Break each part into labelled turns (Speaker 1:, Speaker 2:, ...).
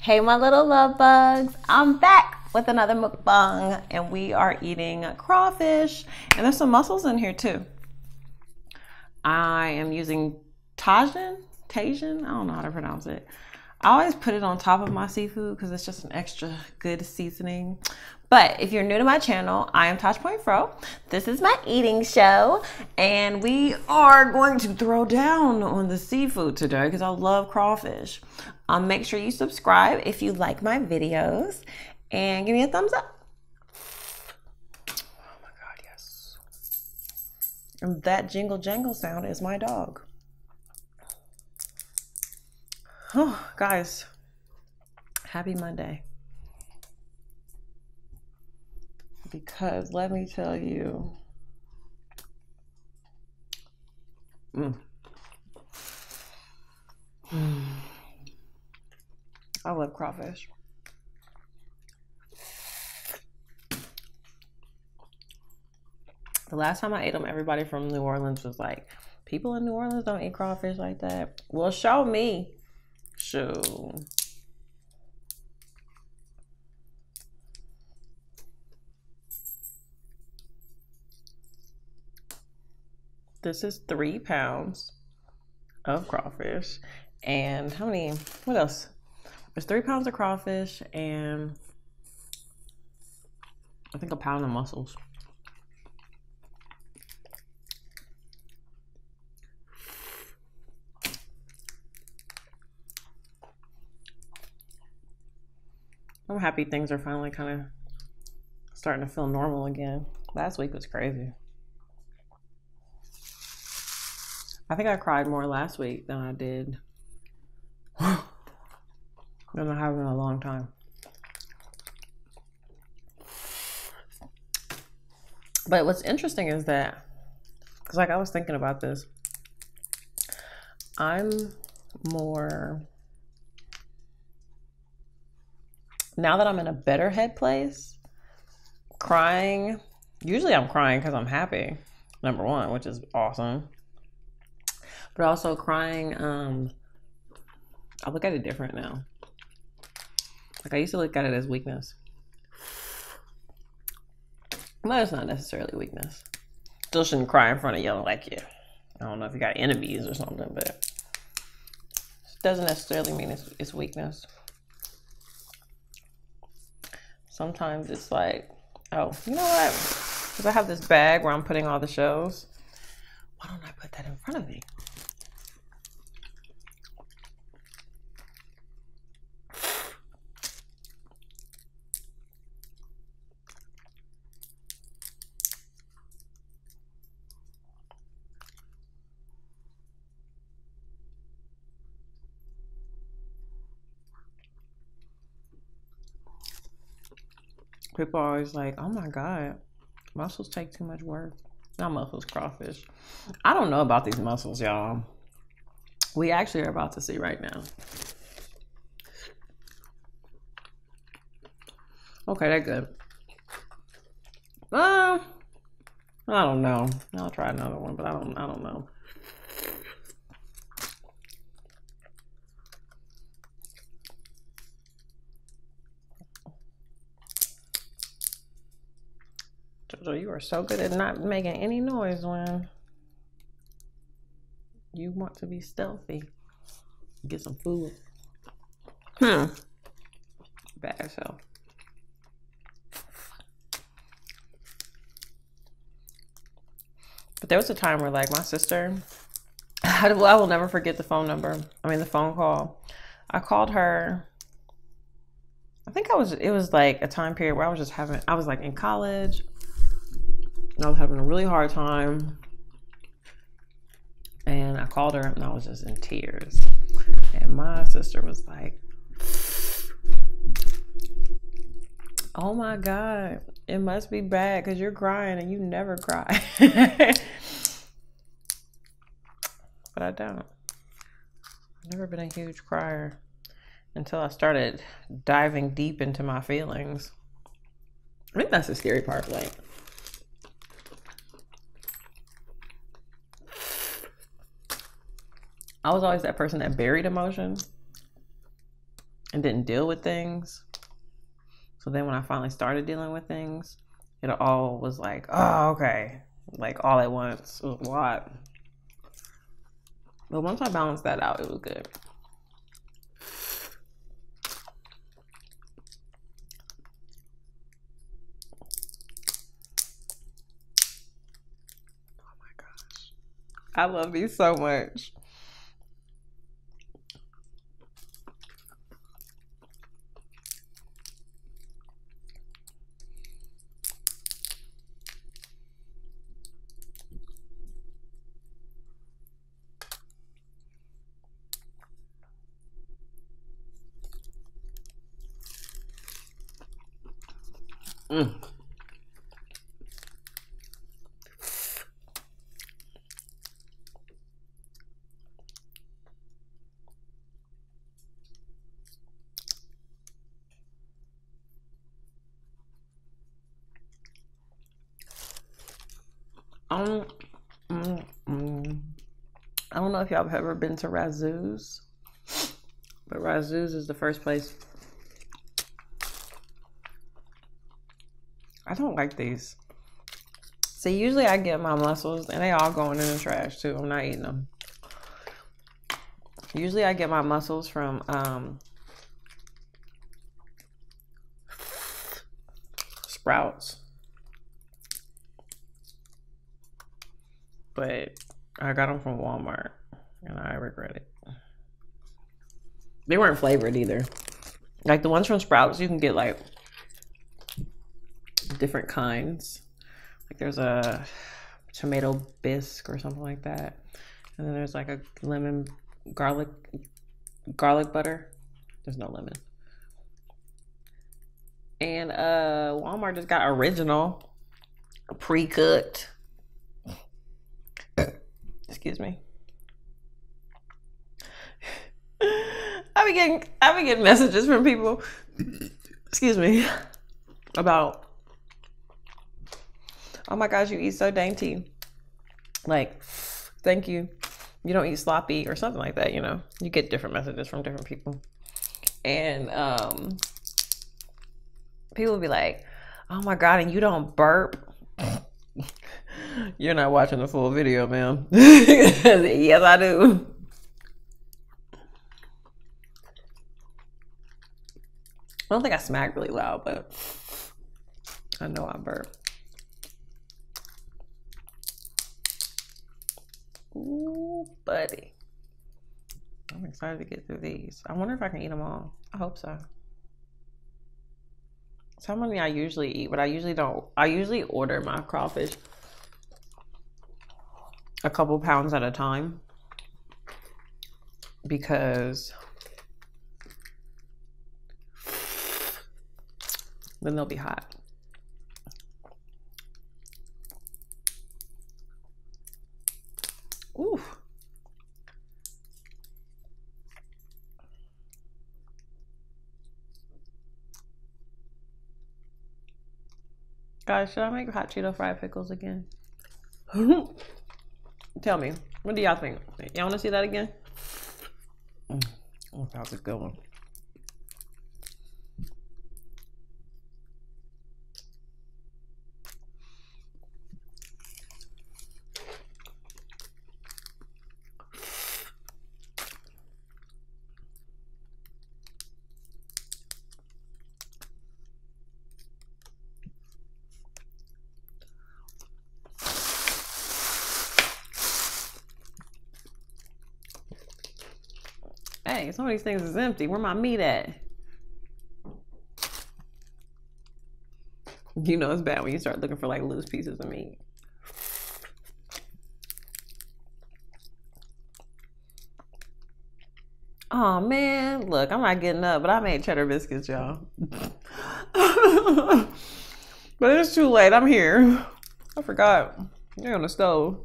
Speaker 1: Hey my little love bugs, I'm back with another mukbang and we are eating crawfish and there's some mussels in here too. I am using Tajin, I don't know how to pronounce it. I always put it on top of my seafood because it's just an extra good seasoning. But if you're new to my channel, I am Taj Point Fro. This is my eating show and we are going to throw down on the seafood today because I love crawfish. Make sure you subscribe if you like my videos and give me a thumbs up. Oh my God, yes. And that jingle jangle sound is my dog. Oh, guys, happy Monday. Because let me tell you, I love crawfish. The last time I ate them, everybody from New Orleans was like, people in New Orleans don't eat crawfish like that. Well, show me. Show. This is 3 pounds of crawfish. And how many, what else? There's 3 pounds of crawfish and I think a pound of mussels. I'm happy things are finally kind of starting to feel normal again. Last week was crazy. I think I cried more last week than I did than I have in a long time. But what's interesting is that, because like I was thinking about this, I'm more, now that I'm in a better head place, crying, usually I'm crying because I'm happy, number one, which is awesome. But also crying, I look at it different now. Like I used to look at it as weakness. But it's not necessarily weakness. Still shouldn't cry in front of you like you. I don't know if you got enemies or something, but it doesn't necessarily mean it's weakness. Sometimes it's like, oh, you know what? Because I have this bag where I'm putting all the shows. Why don't I put that in front of me? People are always like, oh my God, mussels take too much work. Not mussels, crawfish. I don't know about these mussels, y'all. We actually are about to see right now. Okay, they're good. I don't know. I'll try another one, but I don't know. Jojo, you are so good at not making any noise when you want to be stealthy. Get some food. Bad self. But there was a time where like my sister, I will never forget the phone number. I mean the phone call. I called her. I think it was like a time period where I was like in college. I was having a really hard time and I called her and I was just in tears. And my sister was like, oh my God, it must be bad because you're crying and you never cry. But I don't. I've never been a huge crier until I started diving deep into my feelings. I think that's the scary part, like, I was always that person that buried emotion. and didn't deal with things. So then when I finally started dealing with things, it all was like, oh, okay. Like all at once. It was a lot. But once I balanced that out, it was good. Oh my gosh. I love these so much. Mm. I don't know if y'all have ever been to Razoo's, but Razoo's is the first place. I don't like these. See, usually I get my mussels and they all going in the trash too. I'm not eating them. Usually I get my mussels from Sprouts. But I got them from Walmart and I regret it. They weren't flavored either. Like the ones from Sprouts, you can get like different kinds. Like there's a tomato bisque or something like that. And then there's like a lemon garlic butter. There's no lemon. And Walmart just got original pre-cooked. Excuse me. I be getting messages from people, excuse me, about, oh my gosh, you eat so dainty. Like, thank you. You don't eat sloppy or something like that, you know. You get different messages from different people. And people be like, oh my God, and you don't burp. You're not watching the full video, ma'am. Yes, I do. I don't think I smack really loud, but I know I burp. Ooh, buddy. I'm excited to get through these. I wonder if I can eat them all. I hope so. That's how many I usually eat, but I usually don't. I usually order my crawfish a couple pounds at a time because then they'll be hot. Ooh. Guys, should I make hot Cheeto fried pickles again? Tell me, what do y'all think? Y'all want to see that again? Oh, that was a good one. Hey, some of these things is empty. Where my meat at? You know it's bad when you start looking for like loose pieces of meat. Oh man, look, I'm not getting up, but I made cheddar biscuits, y'all. But it's too late. I'm here. I forgot. They're on the stove.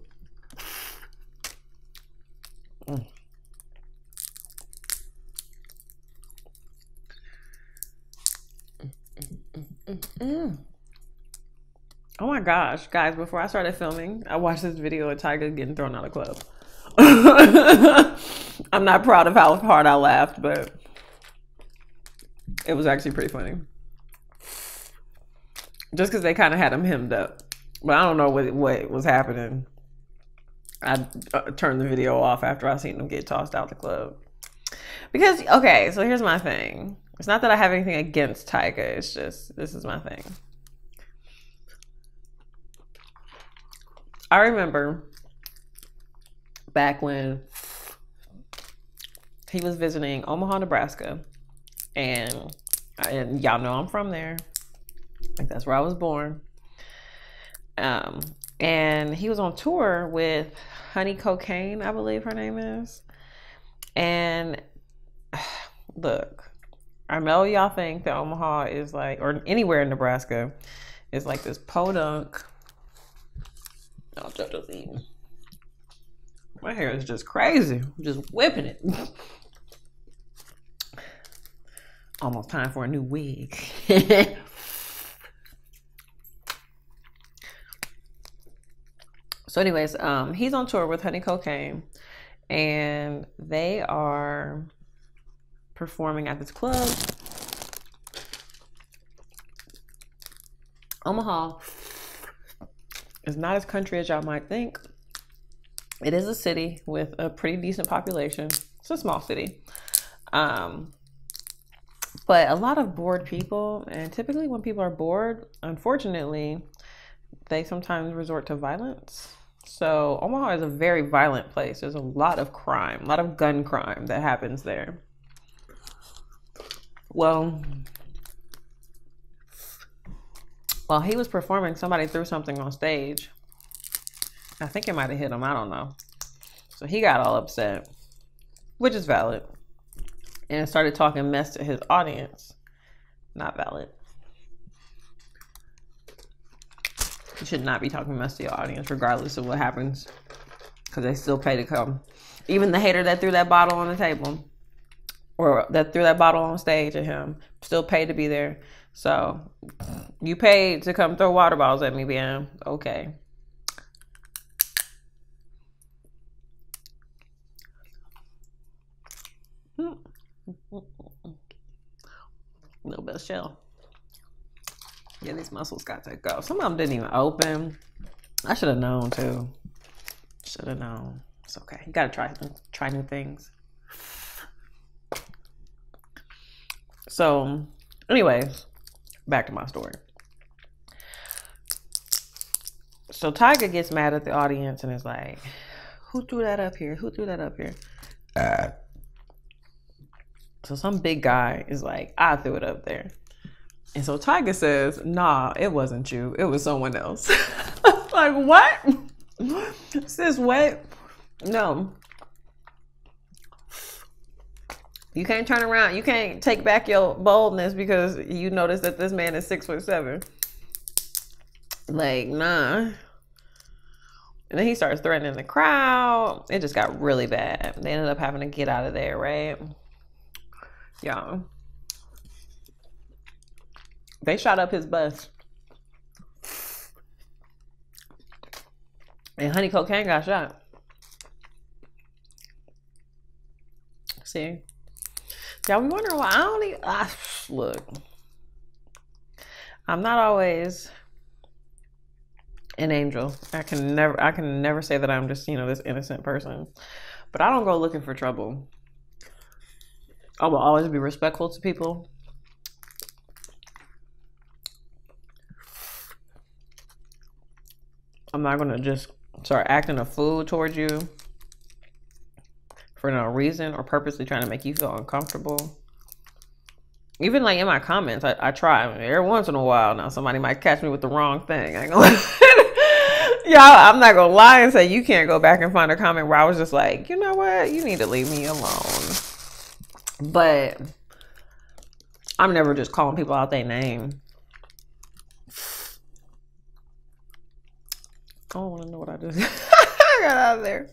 Speaker 1: Oh my gosh, guys, before I started filming, I watched this video of Tiger getting thrown out of club. I'm not proud of how hard I laughed, but It was actually pretty funny. Just because they kind of had him hemmed up. But I don't know what was happening. I turned the video off after I seen him get tossed out the club. Because, okay, so here's my thing. It's not that I have anything against Tyga. It's just, this is my thing. I remember back when he was visiting Omaha, Nebraska. And y'all know I'm from there. Like, that's where I was born. And he was on tour with Honey Cocaine, I believe her name is. And look, I know y'all think that Omaha is like, or anywhere in Nebraska, is like this podunk. Oh, JoJo's eating. My hair is just crazy. I'm just whipping it. Almost time for a new wig. So anyways, he's on tour with Honey Cocaine, and they are performing at this club. Omaha is not as country as y'all might think. It is a city with a pretty decent population. It's a small city. But a lot of bored people, and typically when people are bored, unfortunately, they sometimes resort to violence. So Omaha is a very violent place. There's a lot of crime, a lot of gun crime that happens there. Well, while he was performing, somebody threw something on stage. I think it might have hit him. I don't know. So he got all upset, which is valid, and started talking mess to his audience. Not valid. You should not be talking mess to your audience, regardless of what happens, because they still pay to come. Even the hater that threw that bottle on the table, or that threw that bottle on stage at him, still paid to be there. So you paid to come throw water bottles at me, man. Okay. Little bit of shell. Yeah, these mussels got to go. Some of them didn't even open. I should have known too. Should have known. It's okay. You gotta try new things. So, anyways, back to my story. So Tyga gets mad at the audience and is like, "Who threw that up here? Who threw that up here?" So some big guy is like, "I threw it up there." And so Tyga says, "Nah, it wasn't you. It was someone else." Like, what? Sis, what? No. You can't turn around. You can't take back your boldness because you notice that this man is 6'7". Like, nah. And then he starts threatening the crowd. It just got really bad. They ended up having to get out of there, right? Yeah. They shot up his bus. And Honey Cocaine got shot. See? Y'all be wondering why I don't even... look. I'm not always an angel. I can never say that I'm just, this innocent person. But I don't go looking for trouble. I will always be respectful to people. I'm not going to just start acting a fool towards you for no reason or purposely trying to make you feel uncomfortable. Even like in my comments, I try. Every once in a while now, somebody might catch me with the wrong thing. I ain't gonna y'all, I'm not going to lie and say you can't go back and find a comment where I was just like, you know what? You need to leave me alone. But I'm never just calling people out their name. I don't want to know what I just I got out of there.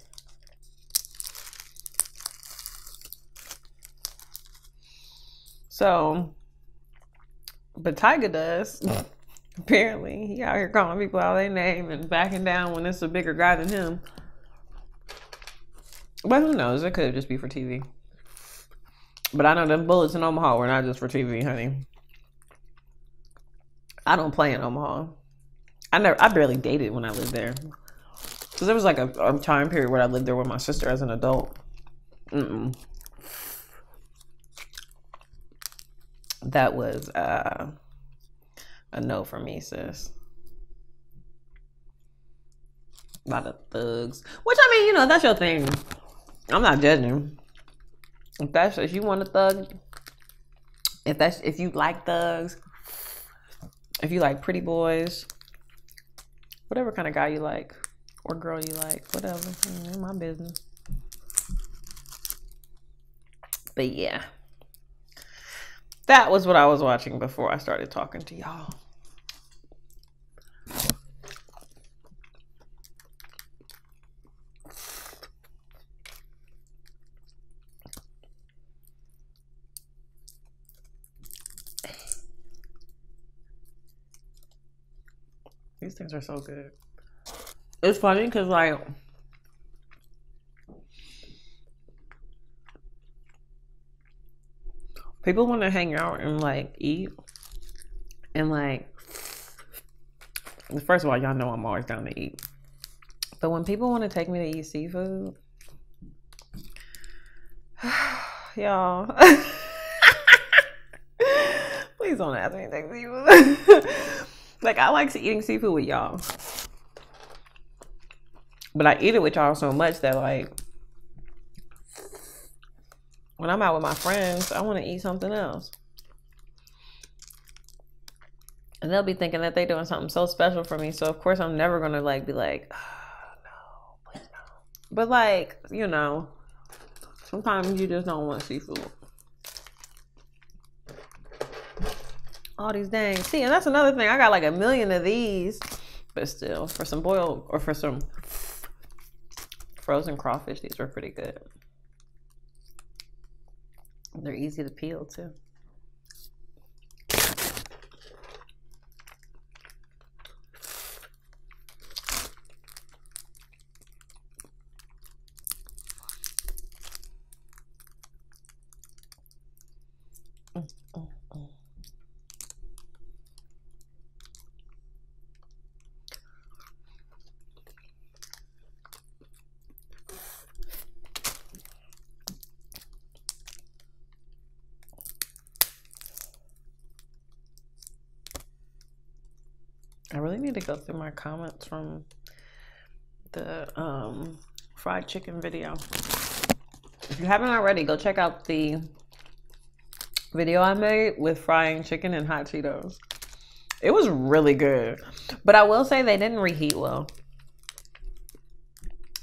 Speaker 1: So, but Tyga does. Apparently, he out here calling people out their name and backing down when it's a bigger guy than him. But who knows? It could just be for TV. But I know them bullets in Omaha were not just for TV, honey. I don't play in Omaha. I barely dated when I lived there. Because there was like a time period where I lived there with my sister as an adult. That was a no for me, sis. A lot of thugs. Which, I mean, you know, that's your thing. I'm not judging. If you want a thug, if you like thugs, if you like pretty boys, whatever kind of guy you like or girl you like, whatever, ain't my business. But yeah, that was what I was watching before I started talking to y'all. These things are so good. It's funny because, like, people want to hang out and, like, eat. And, like, first of all, y'all know I'm always down to eat. But when people want to take me to eat seafood, y'all, please don't ask me to take seafood. Like, I like eating seafood with y'all. But I eat it with y'all so much that, like, when I'm out with my friends, I want to eat something else. And they'll be thinking that they're doing something so special for me. So, of course, I'm never going to, like, be like, oh, no, please no. But, like, you know, sometimes you just don't want seafood. All these dang. See, and that's another thing. I got like a million of these. But still, for some boiled or for some frozen crawfish, these are pretty good. They're easy to peel too. I really need to go through my comments from the fried chicken video. If you haven't already, go check out the video I made with frying chicken and hot Cheetos. It was really good. But I will say they didn't reheat well.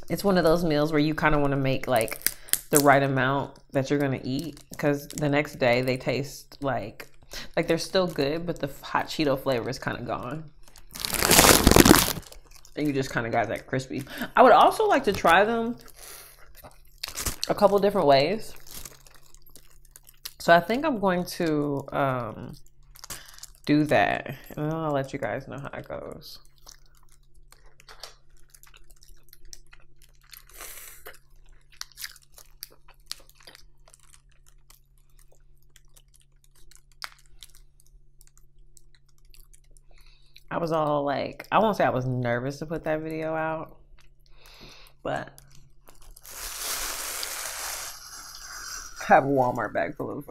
Speaker 1: It's one of those meals where you kind of want to make like the right amount that you're going to eat, because the next day they taste like they're still good, but the hot Cheeto flavor is kind of gone. And you just kind of got that crispy. I would also like to try them a couple different ways. So I think I'm going to do that. And then I'll let you guys know how it goes. I was all like, I won't say I was nervous to put that video out, but I have a Walmart bag full of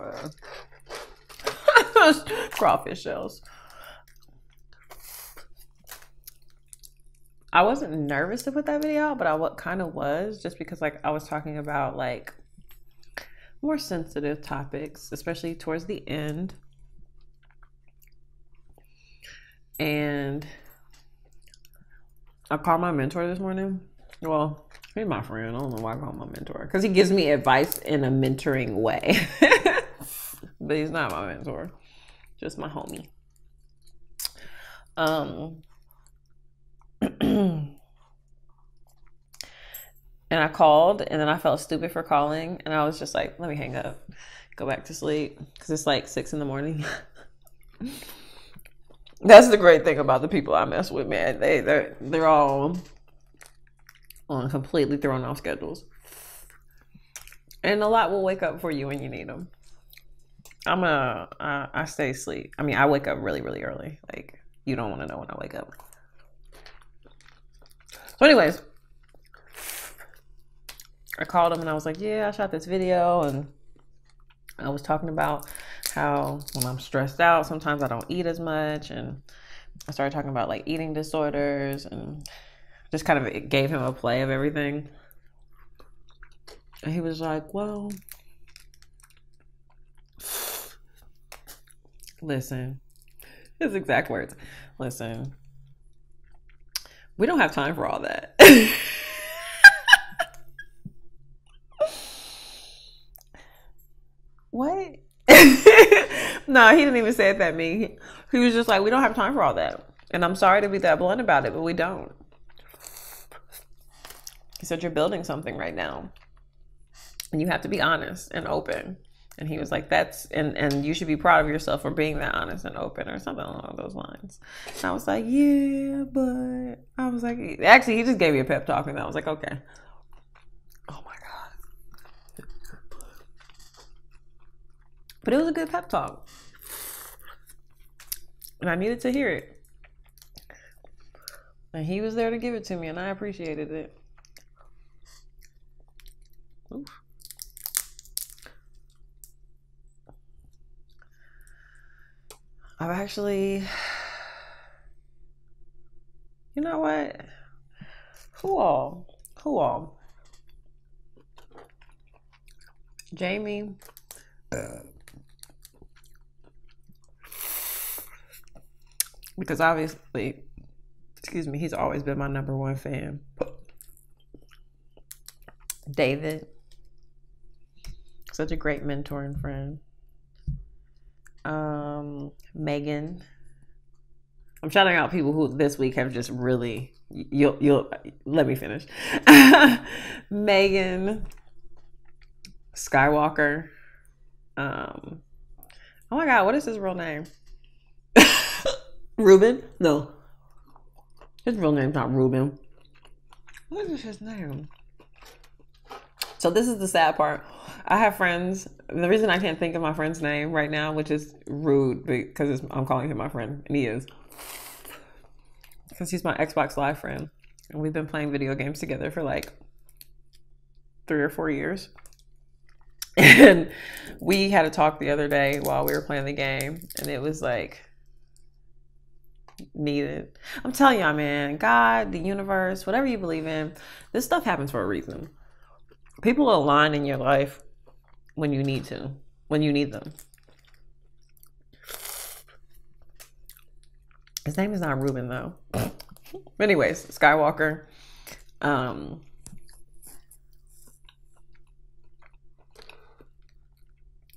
Speaker 1: crawfish shells. I wasn't nervous to put that video out, but I kind of was, just because like I was talking about like more sensitive topics, especially towards the end. And I called my mentor this morning. Well, he's my friend. I don't know why I call him my mentor, because he gives me advice in a mentoring way. But he's not my mentor, just my homie. And I called, and then I felt stupid for calling, and I was just like, let me hang up, go back to sleep, because it's like 6 in the morning. That's the great thing about the people I mess with, man. They're all on completely thrown off schedules, and a lot will wake up for you when you need them. I stay asleep. I mean, I wake up really, really early. Like, you don't want to know when I wake up. So anyways, I called him and I was like, yeah, I shot this video, and I was talking about how when I'm stressed out, sometimes I don't eat as much, and I started talking about like eating disorders, and just kind of gave him a play of everything. And he was like, well, listen, his exact words, listen, we don't have time for all that. What? No, he didn't even say it that mean. He was just like, we don't have time for all that. And I'm sorry to be that blunt about it, but we don't. He said, you're building something right now, and you have to be honest and open. And he was like, and you should be proud of yourself for being that honest and open, or something along those lines. And I was like, yeah, but I was like, actually, he just gave me a pep talk, and I was like, okay. Oh my God. But it was a good pep talk, and I needed to hear it. And he was there to give it to me, and I appreciated it. Oof. I've actually, you know what? Who all? Jamie. Because obviously, excuse me, he's always been my #1 fan. David. Such a great mentor and friend. Megan. I'm shouting out people who this week have just really, you'll let me finish. Megan, Skywalker. Oh my God, what is his real name? Ruben? No. His real name's not Ruben. What is his name? So this is the sad part. I have friends. The reason I can't think of my friend's name right now, which is rude because I'm calling him my friend, and he is. Because he's my Xbox Live friend. And we've been playing video games together for like 3 or 4 years. And we had a talk the other day while we were playing the game, and it was like needed. I'm telling y'all, man, God, the universe, whatever you believe in, this stuff happens for a reason. People align in your life when you need to, when you need them. His name is not Ruben though. Anyways, Skywalker.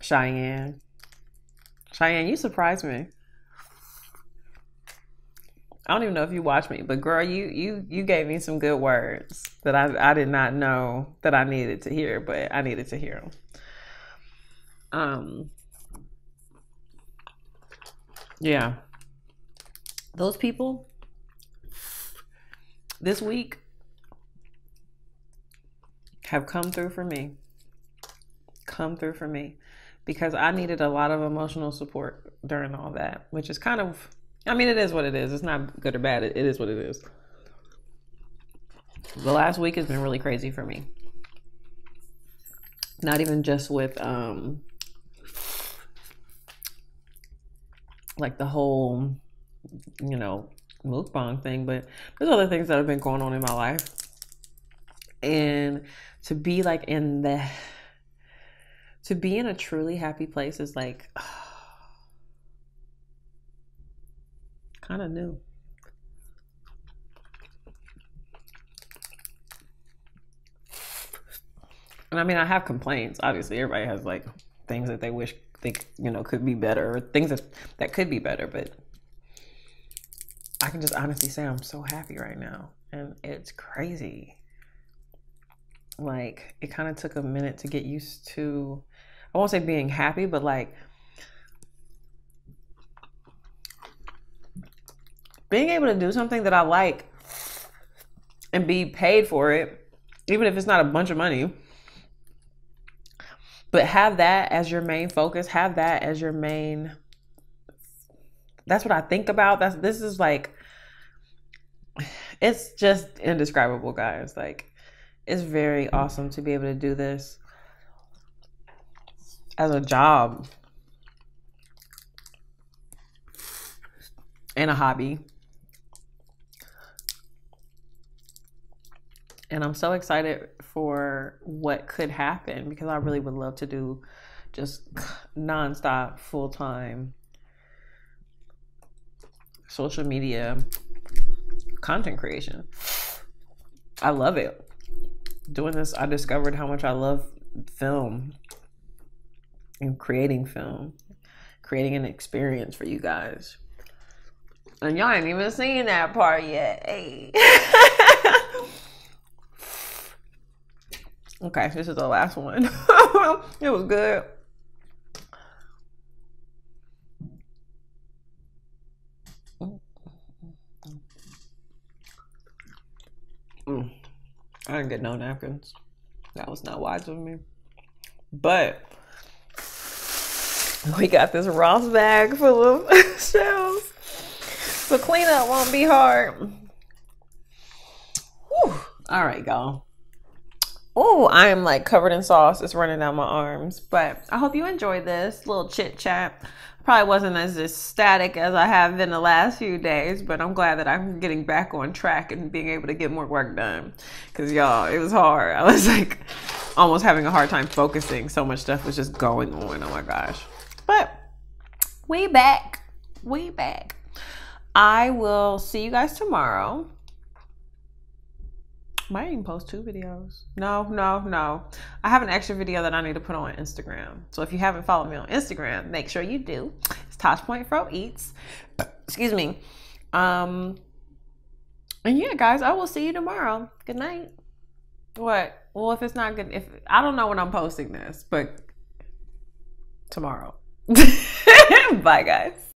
Speaker 1: Cheyenne, you surprised me. I don't even know if you watch me, but girl, you gave me some good words that I did not know that I needed to hear, but I needed to hear them. Yeah. Those people this week have come through for me. Because I needed a lot of emotional support during all that, which is kind of, I mean, it is what it is. It's not good or bad. It is what it is. The last week has been really crazy for me. Not even just with like the whole, mukbang thing, but there's other things that have been going on in my life. And to be like to be in a truly happy place is like kind of new. And I mean, I have complaints. Obviously, everybody has like things that they wish they, could be better, or things that could be better. But I can just honestly say I'm so happy right now, and it's crazy. Like, it kind of took a minute to get used to, I won't say being happy, but like being able to do something that I like and be paid for it, even if it's not a bunch of money. But have that as your main focus. Have that as your main. That's what I think about. This is like, it's just indescribable, guys. Like, it's very awesome to be able to do this as a job and a hobby. And I'm so excited for what could happen, because I really would love to do just nonstop, full-time social media content creation. I love it. Doing this, I discovered how much I love film and creating film, creating an experience for you guys. And y'all ain't even seen that part yet. Hey. Okay, this is the last one. It was good. I didn't get no napkins. That was not wise of me. But we got this Ross bag full of shells. So cleanup won't be hard. Whew. All right, y'all. Oh, I am like covered in sauce. It's running down my arms. But I hope you enjoyed this little chit chat. Probably wasn't as ecstatic as I have been the last few days, but I'm glad that I'm getting back on track and being able to get more work done. Because y'all, it was hard. I was like almost having a hard time focusing. So much stuff was just going on. Oh my gosh. But we back. We back. I will see you guys tomorrow. Might even post 2 videos. No. I have an extra video that I need to put on Instagram. So if you haven't followed me on Instagram, make sure you do. It's Tosh.Fro Eats. Excuse me. And yeah, guys, I will see you tomorrow. Good night. What? Well, if it's not good, I don't know when I'm posting this, but tomorrow. Bye, guys.